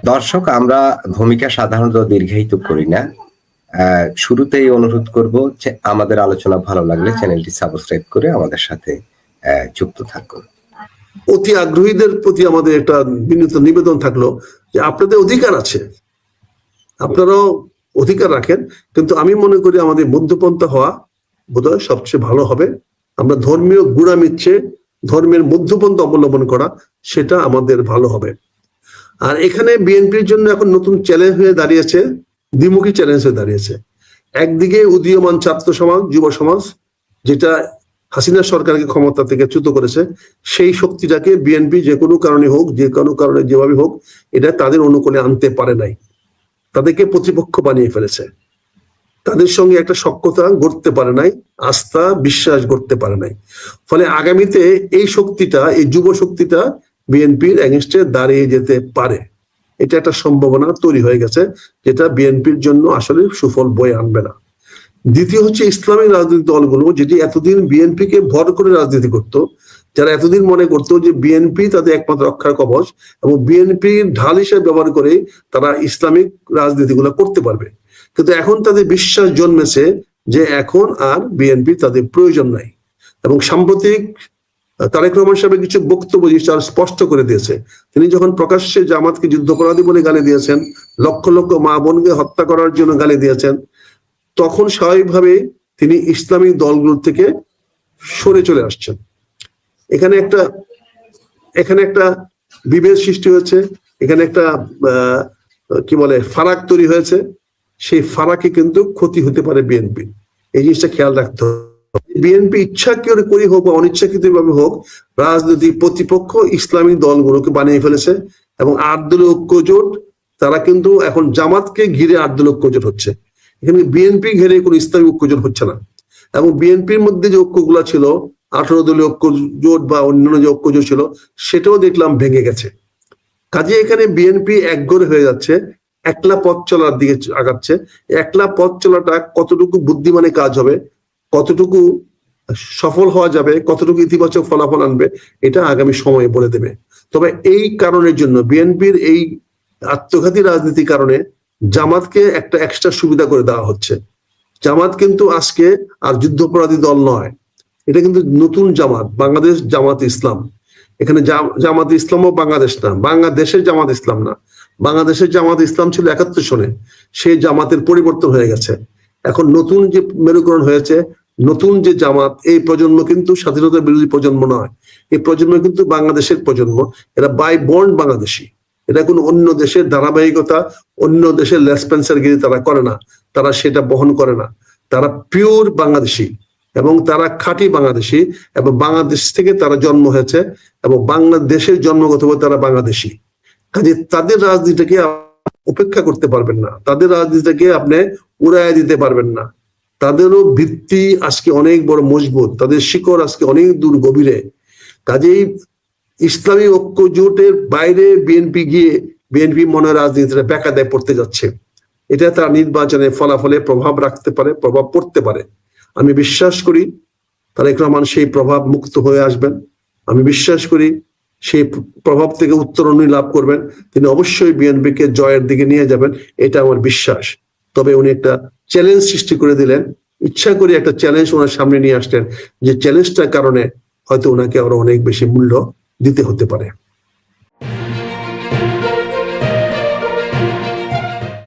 দর্শক, আমরা ভূমিকা সাধারণত দীর্ঘায়িত করি না। শুরুতেই অনুরোধ করব যে আমাদের আলোচনা ভালো লাগলে চ্যানেলটি সাবস্ক্রাইব করে আমাদের সাথে যুক্ত থাকুন। অতি আগ্রহীদের প্রতি আমাদের একটা বিনীত নিবেদন থাকলো যে আপনাদের অধিকার আছে, আপনারাও অধিকার রাখেন, কিন্তু আমি মনে করি আমাদের মধ্যপন্থা হওয়া বোধহয় সবচেয়ে ভালো হবে। আমরা ধর্মীয় গুড়ামির চেয়ে ধর্মের মধ্যপন্থা অবলম্বন করা, সেটা আমাদের ভালো হবে। আর এখানে বিএনপির জন্য এখন নতুন চ্যালেঞ্জ হয়ে দাঁড়িয়েছে, দ্বিমুখী চ্যালেঞ্জ হয়ে দাঁড়িয়েছে। একদিকে উদীয়মান ছাত্র সমাজ, যুব সমাজ, যেটা হাসিনা সরকারকে ক্ষমতা থেকে চ্যুত করেছে, সেই শক্তিটাকে বিএনপি যে কোনো কারণে হোক, যে কোনো কারণে যেভাবে হোক, এটা তাদের অনুকূলে আনতে পারে নাই, তাদেরকে প্রতিপক্ষ বানিয়ে ফেলেছে, তাদের সঙ্গে একটা সখ্যতা গড়তে পারে নাই, আস্থা বিশ্বাস গড়তে পারে নাই। ফলে আগামীতে এই শক্তিটা, এই যুব শক্তিটা বিএনপির এগেনস্টে দাঁড়িয়ে যেতে পারে। এটা একটা সম্ভাবনা তৈরি হয়ে গেছে, যেটা বিএনপির জন্য আসলে সুফল বয়ে আনবে না। দ্বিতীয় হচ্ছে ইসলামিক রাজনৈতিক দলগুলো, যেটি এতদিন বিএনপিকে ভর করে রাজনীতি করত, যারা এতদিন মনে করতো যে বিএনপি তাদের একমাত্র রক্ষার কবচ এবং বিএনপির ঢাল হিসেবে ব্যবহার করে তারা ইসলামিক রাজনীতিগুলো করতে পারবে, কিন্তু এখন তাদের বিশ্বাস জন্মেছে যে এখন আর বিএনপি তাদের প্রয়োজন নাই। এবং সাম্প্রতিক তারেক রহমান সাহেবের কিছু বক্তব্য স্পষ্ট করে দিয়েছে। তিনি যখন প্রকাশ্যে জামাতকে যুদ্ধাপরাধী বলে গালি দিয়েছেন, লক্ষ লক্ষ মা বোনকে হত্যা করার জন্য গালি দিয়েছেন, তখন স্বাভাবিকভাবে তিনি ইসলামিক দলগুলোর থেকে সরে চলে আসছেন। এখানে একটা বিভেদ সৃষ্টি হয়েছে, এখানে একটা কি বলে ফারাক তৈরি হয়েছে। সেই ফারাকে কিন্তু ক্ষতি হতে পারে বিএনপি, এই জিনিসটা খেয়াল রাখতে হবে। বিএনপি ইচ্ছা করে হোক বা অনিচ্ছাকৃত ভাবে হোক, রাজনৈতিক প্রতিপক্ষ ইসলামিক দলগুলোকে বানিয়ে ফেলেছে এবং 8 দলীয় ঐক্য জোট, তারা কিন্তু এখন জামাতকে ঘিরে 8 দলীয় ঐক্য জোট হচ্ছে। এখানে বিএনপি ঘিরে কোনো ইসলামী ঐক্য জোট হচ্ছে না। এবং বিএনপির মধ্যে যে ঐক্যগুলো ছিল, 18 দলীয় ঐক্য জোট বা অন্যান্য যে ঐক্য জোট ছিল, সেটাও দেখলাম ভেঙে গেছে। কাজে এখানে বিএনপি একগরে হয়ে যাচ্ছে, একলা পথ চলার দিকে আগাচ্ছে। একলা পথ চলাটা কতটুকু বুদ্ধিমানের কাজ হবে, কতটুকু সফল হওয়া যাবে, কতটুকু ইতিবাচক ফলাফল আনবে, এটা আগামী সময়ে বলে দেবে। তবে এই কারণের জন্য বিএনপির এই আত্মঘাতী রাজনীতির কারণে জামাতকে একটা এক্সট্রা সুবিধা করে দেওয়া হচ্ছে। জামাত কিন্তু আজকে আর যুদ্ধাপরাধী দল নয়, এটা কিন্তু নতুন জামাত, বাংলাদেশ জামাত ইসলাম। এখানে জামাত ইসলামও বাংলাদেশ না, বাংলাদেশের জামাত ইসলাম না। বাংলাদেশের জামাত ইসলাম ছিল 71 সনে, সেই জামাতের পরিবর্তন হয়ে গেছে। এখন নতুন যে মেরুকরণ হয়েছে, নতুন যে জামাত, এই প্রজন্ম কিন্তু স্বাধীনতা বিরোধী প্রজন্ম নয়, এই প্রজন্ম কিন্তু বাংলাদেশের প্রজন্ম। এরা বাই বর্ন বাংলাদেশি, এটা কোনো অন্য দেশের ধারাবাহিকতা, অন্য দেশের লেসপেন্সারগিরি তারা করে না, তারা সেটা বহন করে না। তারা পিওর বাংলাদেশি এবং তারা খাঁটি বাংলাদেশি, এবং বাংলাদেশ থেকে তারা জন্ম হয়েছে এবং বাংলাদেশের জন্মগতভাবে তারা বাংলাদেশি। কাজে তাদের রাজনীতিটাকে উপেক্ষা করতে পারবেন না, তাদের রাজনীতিটাকে আপনি উড়াইয়া দিতে পারবেন না। তাদেরও ভিত্তি আজকে অনেক বড় মজবুত, তাদের শিকড় আজকে অনেক দূর গভীরে। কাজেই ইসলামী ঐক্য জোটের বাইরে বিএনপি গিয়ে বিএনপি মনে রাজনীতিটা বেকায়দায় পড়তে যাচ্ছে। এটা তার নির্বাচনের ফলাফলে প্রভাব রাখতে পারে, প্রভাব পড়তে পারে। আমি বিশ্বাস করি তারেক রহমান সেই প্রভাব মুক্ত হয়ে আসবেন। আমি বিশ্বাস করি সেই প্রভাব থেকে উত্তরণ লাভ করবেন, তিনি অবশ্যই বিএনপিকে জয়ের দিকে নিয়ে যাবেন, এটা আমার বিশ্বাস। তবে উনি একটা চ্যালেঞ্জ সৃষ্টি করে দিলেন, ইচ্ছা করে একটা চ্যালেঞ্জ ওনার সামনে নিয়ে আসলেন, যে চ্যালেঞ্জটার কারণে হয়তো ওনাকে আরো অনেক বেশি মূল্য দিতে হতে পারে।